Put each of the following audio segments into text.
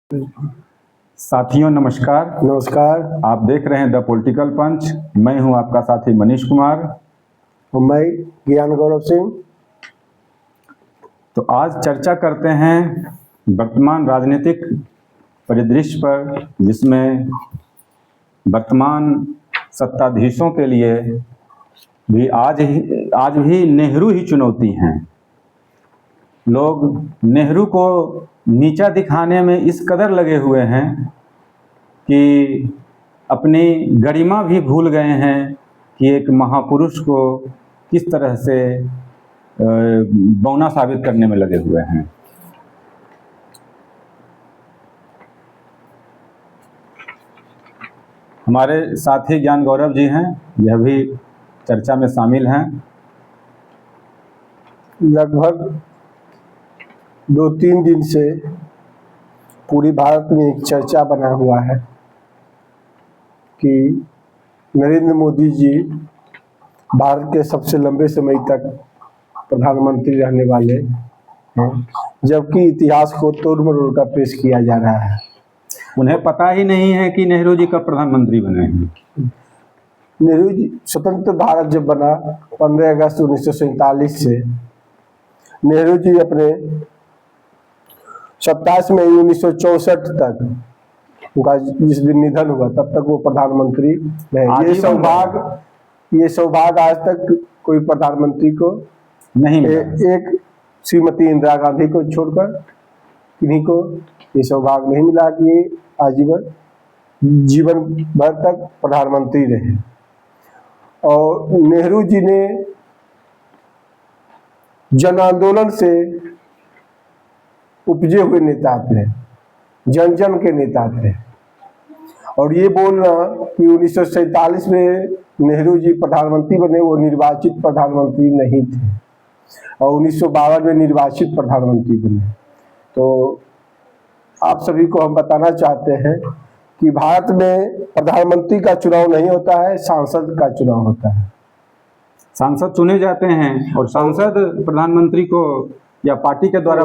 साथियों नमस्कार। नमस्कार। आप देख रहे हैं द पॉलिटिकल पंच। मैं हूं आपका साथी मनीष कुमार। और मैं ज्ञान गौरव सिंह। तो आज चर्चा करते हैं वर्तमान राजनीतिक परिदृश्य पर, जिसमें वर्तमान सत्ताधीशों के लिए भी आज भी नेहरू ही चुनौती हैं। लोग नेहरू को नीचा दिखाने में इस कदर लगे हुए हैं कि अपनी गरिमा भी भूल गए हैं कि एक महापुरुष को किस तरह से बौना साबित करने में लगे हुए हैं। हमारे साथी ज्ञान गौरव जी हैं, यह भी चर्चा में शामिल हैं। लगभग 2-3 दिन से पूरी भारत में एक चर्चा बना हुआ है कि नरेंद्र मोदी जी भारत के सबसे लंबे समय तक प्रधानमंत्री रहने वाले हैं, जबकि इतिहास को तोड़ मरोड़ कर पेश किया जा रहा है। उन्हें पता ही नहीं है कि नेहरू जी कब प्रधानमंत्री बने हैं। नेहरू जी स्वतंत्र भारत जब बना 15 अगस्त 1947 से, नेहरू जी अपने 27 मई 1964 तक, उनका जिस दिन निधन हुआ तब तक वो प्रधानमंत्री रहे। ये सौभाग्य आज तक कोई प्रधानमंत्री को नहीं मिला। एक श्रीमती इंदिरा गांधी को छोड़कर किन्हीं को ये सौभाग्य नहीं मिला कि जीवन भर तक प्रधानमंत्री रहे। और नेहरू जी ने जन आंदोलन से उपजे हुए नेता थे, जन जन के नेता थे। और ये बोलना कि 1947 में नेहरू जी प्रधानमंत्री बने, वो निर्वाचित प्रधानमंत्री नहीं थे, और 1952 में निर्वाचित प्रधानमंत्री बने। तो आप सभी को हम बताना चाहते हैं कि भारत में प्रधानमंत्री का चुनाव नहीं होता है, सांसद का चुनाव होता है। सांसद चुने जाते हैं और सांसद प्रधानमंत्री को या पार्टी के द्वारा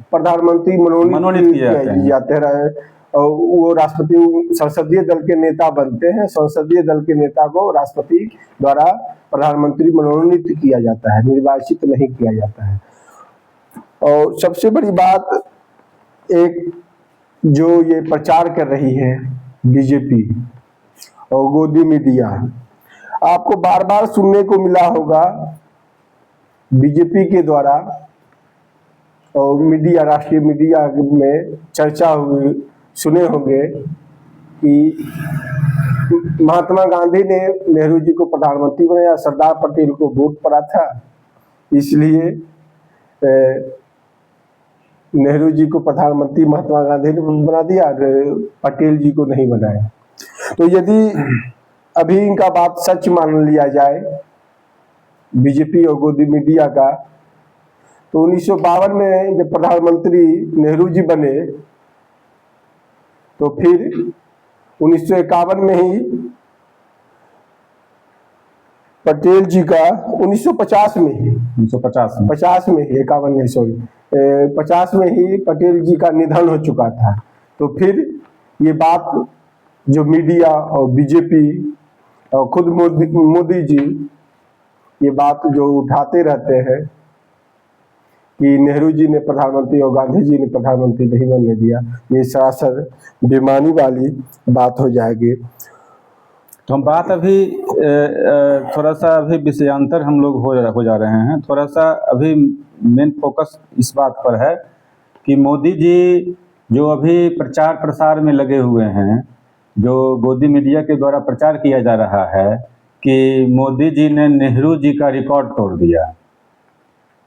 प्रधानमंत्री मनोनीत किए जाते रहे। और वो राष्ट्रपति संसदीय दल के नेता बनते हैं। संसदीय दल के नेता को राष्ट्रपति द्वारा प्रधानमंत्री मनोनीत किया जाता है, निर्वाचित नहीं किया जाता है। और सबसे बड़ी बात, एक जो ये प्रचार कर रही है बीजेपी और गोदी मीडिया, आपको बार बार सुनने को मिला होगा बीजेपी के द्वारा और मीडिया, राष्ट्रीय मीडिया में चर्चा हुई, सुने होंगे कि महात्मा गांधी ने नेहरू जी को प्रधानमंत्री बनाया, सरदार पटेल को वोट पड़ा था, इसलिए नेहरू जी को प्रधानमंत्री महात्मा गांधी ने बना दिया, पटेल जी को नहीं बनाया। तो यदि अभी इनका बात सच मान लिया जाए बीजेपी और गोदी मीडिया का, तो 1952 में जब प्रधानमंत्री नेहरू जी बने, तो फिर 1951 में ही पटेल जी का 1950 में ही 50 में ही 51 में सॉरी 50 में ही पटेल जी का निधन हो चुका था। तो फिर ये बात जो मीडिया और बीजेपी और खुद मोदी जी ये बात जो उठाते रहते हैं कि नेहरू जी ने प्रधानमंत्री और गांधी जी ने प्रधानमंत्री नहीं बनने दिया, ये सरासर बेईमानी वाली बात हो जाएगी। तो हम बात अभी थोड़ा सा अभी विषयांतर हम लोग हो जा रहे हैं। थोड़ा सा अभी मेन फोकस इस बात पर है कि मोदी जी जो अभी प्रचार प्रसार में लगे हुए हैं, जो गोदी मीडिया के द्वारा प्रचार किया जा रहा है कि मोदी जी ने नेहरू जी का रिकॉर्ड तोड़ दिया।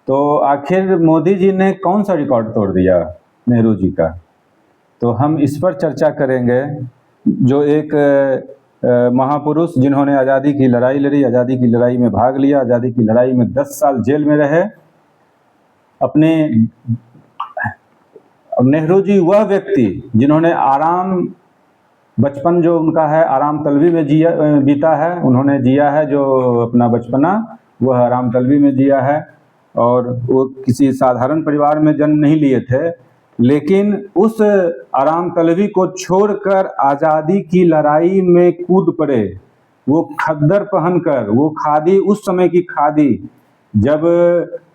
तो आखिर मोदी जी ने कौन सा रिकॉर्ड तोड़ दिया नेहरू जी का? तो हम इस पर चर्चा करेंगे। जो एक महापुरुष जिन्होंने आज़ादी की लड़ाई लड़ी, आज़ादी की लड़ाई में भाग लिया, आज़ादी की लड़ाई में 10 साल जेल में रहे। अपने नेहरू जी वह व्यक्ति जिन्होंने बचपन जो उनका है आराम तलबी में बीता है, उन्होंने जिया है जो अपना बचपना वह आराम तलबी में जिया है। और वो किसी साधारण परिवार में जन्म नहीं लिए थे, लेकिन उस आराम तलबी को छोड़कर आज़ादी की लड़ाई में कूद पड़े। वो खद्दर पहनकर, वो खादी, उस समय की खादी, जब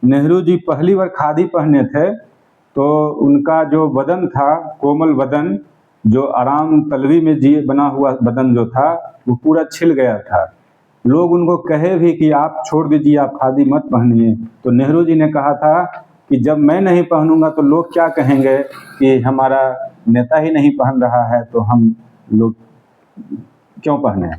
नेहरू जी पहली बार खादी पहने थे तो उनका जो बदन था, कोमल बदन, जो आराम तलबी में जी बना हुआ बदन जो था, वो पूरा छिल गया था। लोग उनको कहे भी कि आप छोड़ दीजिए, आप खादी मत पहनिए, तो नेहरू जी ने कहा था कि जब मैं नहीं पहनूंगा तो लोग क्या कहेंगे कि हमारा नेता ही नहीं पहन रहा है तो हम लोग क्यों पहने।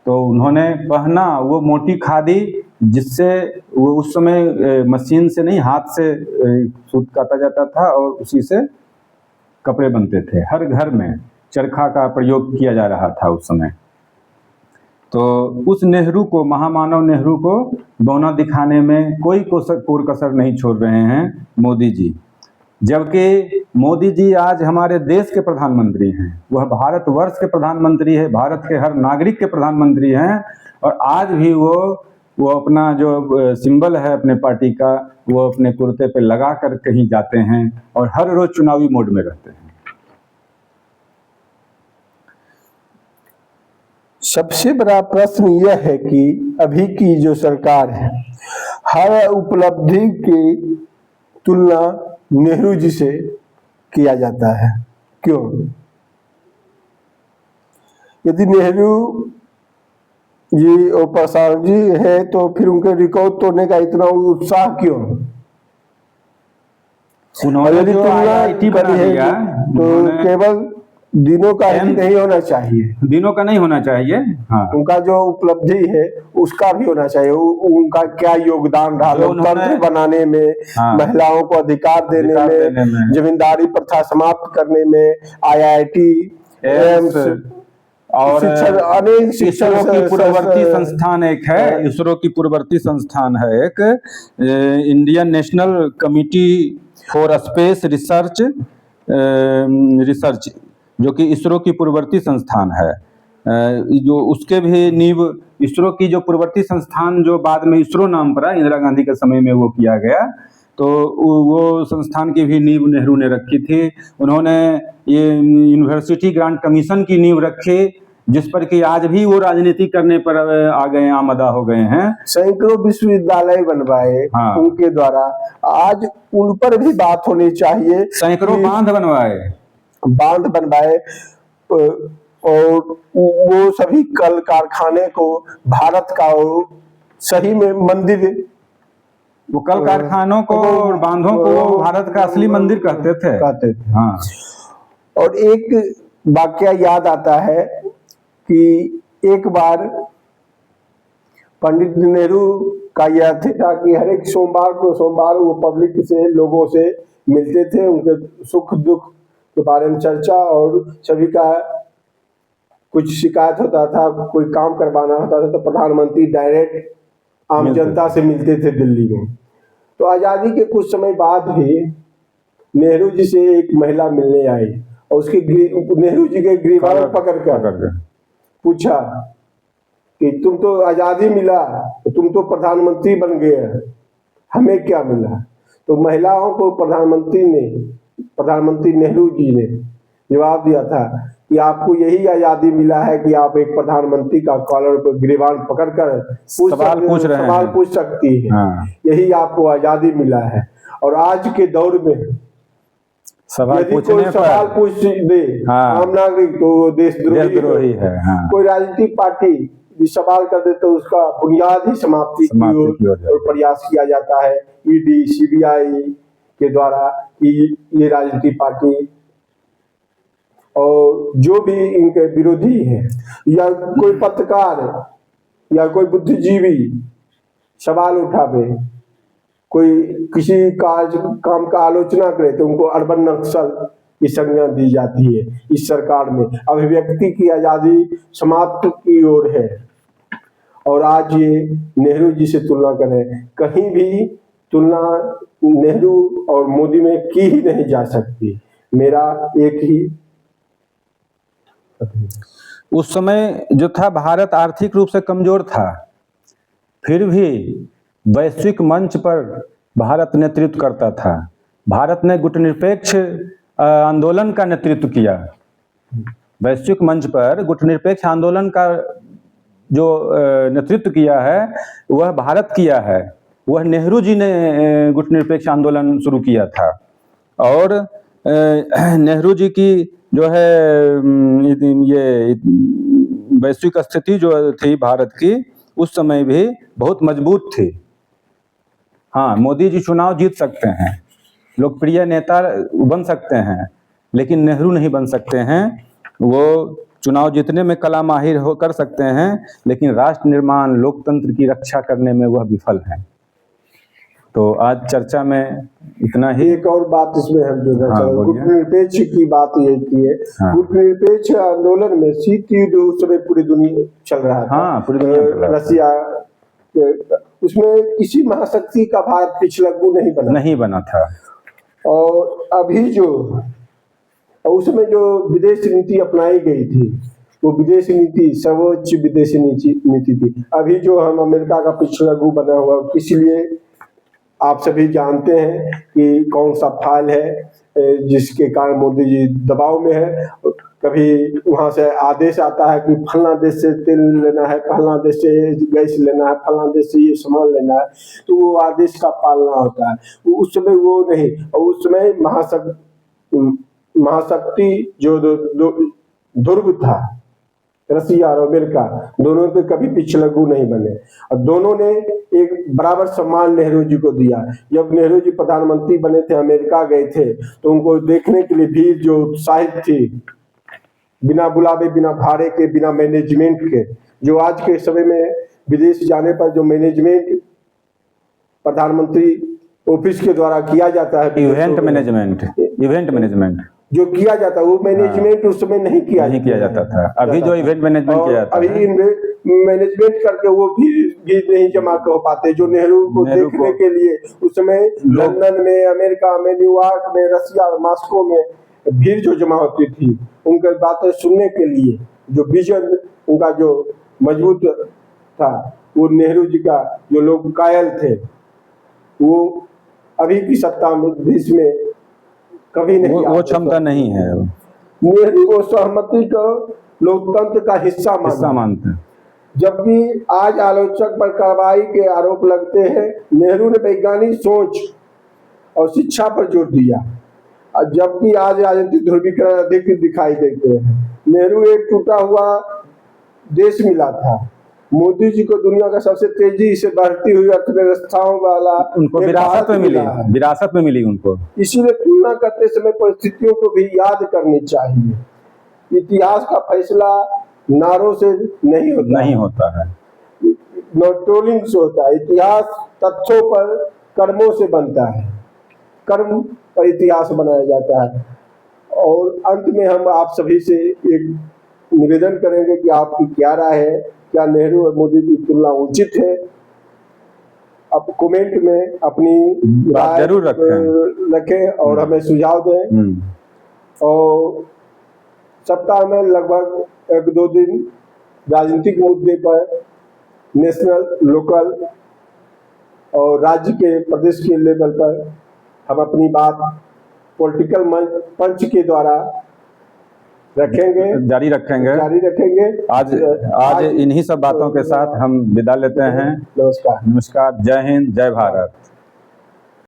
तो उन्होंने पहना वो मोटी खादी, जिससे वो उस समय मशीन से नहीं, हाथ से सूत काटा जाता था और उसी से कपड़े बनते थे। हर घर में चरखा का प्रयोग किया जा रहा था उस समय। तो उस नेहरू को, महामानव नेहरू को बौना दिखाने में कोई कोर कसर नहीं छोड़ रहे हैं मोदी जी। जबकि मोदी जी आज हमारे देश के प्रधानमंत्री हैं, वह भारतवर्ष के प्रधानमंत्री है, भारत के हर नागरिक के प्रधानमंत्री हैं, और आज भी वो अपना जो सिंबल है अपने पार्टी का, वो अपने कुर्ते पे लगा कर कहीं जाते हैं और हर रोज चुनावी मोड में रहते हैं। सबसे बड़ा प्रश्न यह है कि अभी की जो सरकार है, हर उपलब्धि की तुलना नेहरू जी से किया जाता है। क्यों? यदि नेहरू जी और प्रसाद जी है तो फिर उनके रिकॉर्ड तोड़ने का इतना उत्साह क्यों? उन्होंने यदि जो IIT बना दिया तो केवल दिनों का ही नहीं होना चाहिए, दिनों का नहीं होना चाहिए। हाँ, उनका जो उपलब्धि है उसका भी होना चाहिए। उनका क्या योगदान रहा लोकतंत्र बनाने में, हाँ, महिलाओं को अधिकार देने में, जमींदारी प्रथा समाप्त करने में, IIT, एम्स और अनेक इसरो की पूर्ववर्ती संस्थान एक है, इसरो की पूर्ववर्ती संस्थान है एक, Indian national committee for space research, जो कि इसरो की पूर्ववर्ती संस्थान है। जो उसके भी नींव, इसरो की जो पूर्ववर्ती संस्थान जो बाद में इसरो नाम पड़ा, इंदिरा गांधी के समय में वो किया गया, तो वो संस्थान की भी नींव नेहरू ने रखी थी। उन्होंने ये यूनिवर्सिटी ग्रांट कमीशन की नींव रखी, जिस पर कि आज भी वो राजनीति करने पर आ गए, आमदा हो गए हैं। सैकड़ों विश्वविद्यालय बनवाए, हाँ, उनके द्वारा, आज उन पर भी बात होनी चाहिए। सैकड़ों बांध बनवाए और वो सभी कल कारखाने को भारत का सही में मंदिर, वो कल कारखानों को और बांधों को भारत का असली मंदिर कहते थे। हाँ। और एक वाकया याद आता है कि एक बार पंडित नेहरू का यह था कि हर एक सोमवार वो पब्लिक से, लोगों से मिलते थे, उनके सुख दुख के बारे में चर्चा, और सभी का कुछ शिकायत होता था, कोई काम करवाना होता था तो प्रधानमंत्री डायरेक्ट आम जनता से मिलते थे दिल्ली में। तो आजादी के कुछ समय बाद भी नेहरू जी से एक महिला मिलने आई और उसकी नेहरू जी के ग्रीवान पकड़कर पूछा कि तुम तो आजादी मिला, तुम तो प्रधानमंत्री बन गए, हमें क्या मिला? तो महिलाओं को प्रधानमंत्री नेहरू जी ने जवाब दिया था कि आपको यही आजादी मिला है कि आप एक प्रधानमंत्री का कॉलर को ग्रीवान पकड़कर सवाल पूछ सकती है। हाँ। यही आपको आजादी मिला है। और आज के दौर में यदि कोई सवाल पूछ दे, हाँ, आम नागरिक, तो देशद्रोही है। हाँ। कोई राजनीतिक पार्टी भी सवाल कर दे तो उसका बुनियाद ही समाप्ति की ओर प्रयास किया जाता है, ED, CBI के द्वारा, कि ये राजनीतिक पार्टी और जो भी इनके विरोधी है, या कोई पत्रकार या कोई बुद्धिजीवी सवाल उठावे, कोई किसी काम का आलोचना करे तो उनको अर्बन नक्सल की संज्ञा दी जाती है। इस सरकार में अभिव्यक्ति की आजादी समाप्त की ओर है। और आज ये नेहरू जी से तुलना करें, कहीं भी तुलना नेहरू और मोदी में की ही नहीं जा सकती। मेरा एक ही, उस समय जो था भारत आर्थिक रूप से कमजोर था, फिर भी वैश्विक मंच पर भारत नेतृत्व करता था। भारत ने गुटनिरपेक्ष आंदोलन का नेतृत्व किया। वैश्विक मंच पर गुटनिरपेक्ष आंदोलन का जो नेतृत्व किया है वह भारत किया है। वह नेहरू जी ने गुटनिरपेक्ष आंदोलन शुरू किया था। और नेहरू जी की जो है ये वैश्विक स्थिति जो थी भारत की उस समय भी बहुत मजबूत थी। हाँ, मोदी जी चुनाव जीत सकते हैं, लोकप्रिय नेता बन सकते हैं, लेकिन नेहरू नहीं बन सकते हैं। वो चुनाव जीतने में कला माहिर हो कर सकते हैं, लेकिन राष्ट्र निर्माण लोकतंत्र की रक्षा करने में वह विफल हैं। तो आज चर्चा में इतना ही। एक और बात इसमें हम जोड़ना हाँ, चाहेंगे, बोलिए। गुटनिरपेक्ष की बात ये की है। हाँ। गुटनिरपेक्ष आंदोलन में शीत युद्ध उस समय पूरी दुनिया चल रहा था। हाँ, पूरी दुनिया में चल रहा था। रसिया उसमें किसी महाशक्ति का भारत पिछलग्गू नहीं बना था। और अभी जो उसमें जो विदेश नीति अपनाई गई थी वो विदेश नीति सर्वोच्च विदेशी नीति थी। अभी जो हम अमेरिका का पिछलग्गू बना हुआ, इसलिए आप सभी जानते हैं कि कौन सा फाइल है जिसके कारण मोदी जी दबाव में है। कभी वहां से आदेश आता है कि फलना देश से तेल लेना है, फलना देश से गैस लेना है, फलना देश से ये सामान लेना है, तो वो आदेश का पालना होता है। उस समय वो नहीं, और उस समय महाशक्ति जो ध्रुव था, रसिया और अमेरिका, दोनों के कभी पिछलग्गू नहीं बने और दोनों ने एक बराबर सम्मान नेहरू जी को दिया। जब नेहरू जी प्रधानमंत्री बने थे, अमेरिका गए थे, तो उनको देखने के लिए भीड़ जो उत्साहित थी, बिना बुलावे, बिना भाड़े के, बिना मैनेजमेंट के, जो आज के समय में विदेश जाने पर जो मैनेजमेंट प्रधानमंत्री ऑफिस के द्वारा किया जाता है, इवेंट मैनेजमेंट जो किया जाता है, वो मैनेजमेंट उस समय नहीं किया जाता था। अभी जो इवेंट मैनेजमेंट किया जाता है, अभी मैनेजमेंट करके वो भी नहीं जमा कर पाते। जो नेहरू को देखने के लिए उस समय लंदन में, अमेरिका में, न्यूयॉर्क में, रसिया, मॉस्को में भीड़ जो जमा होती थी, उनकी बातें सुनने के लिए, जो विजन उनका जो मजबूत था, वो नेहरू जी का जो लोग कायल थे, वो अभी की सत्ता में देश में कभी नहीं, वो क्षमता नहीं है। नेहरू को सहमति को लोकतंत्र का हिस्सा मानते हैं। जबकि आज आलोचक पर कार्रवाई के आरोप लगते हैं, नेहरू ने वैज्ञानिक सोच और शिक्षा पर जोर दिया, जबकि आज राजनीतिक ध्रुवीकरण अधिक दिखाई देते हैं। नेहरू एक टूटा हुआ देश मिला था, मोदी जी को दुनिया का सबसे तेजी से बढ़ती हुई अर्थव्यवस्थाओं वाला उनको विरासत में मिली उनको। इसीलिए तुलना करते समय परिस्थितियों को भी याद करनी चाहिए। इतिहास का फैसला नारों से नहीं होता है, न ट्रोलिंग से होता है। इतिहास तथ्यों पर, कर्मों से बनता है, कर्म पर इतिहास बनाया जाता है। और अंत में हम आप सभी से एक निवेदन करेंगे कि आपकी क्या राय है, क्या नेहरू और मोदी की तुलना उचित है? आप कमेंट में अपनी राय जरूर रखें और हमें सुझाव दें। और सप्ताह में लगभग 1-2 दिन राजनीतिक मुद्दे पर, नेशनल, लोकल और राज्य के, प्रदेश के लेवल पर हम अपनी बात पॉलिटिकल पंच के द्वारा जारी रखेंगे। आज इन्हीं सब बातों के साथ हम विदा लेते हैं। नमस्कार। जय हिंद, जय भारत।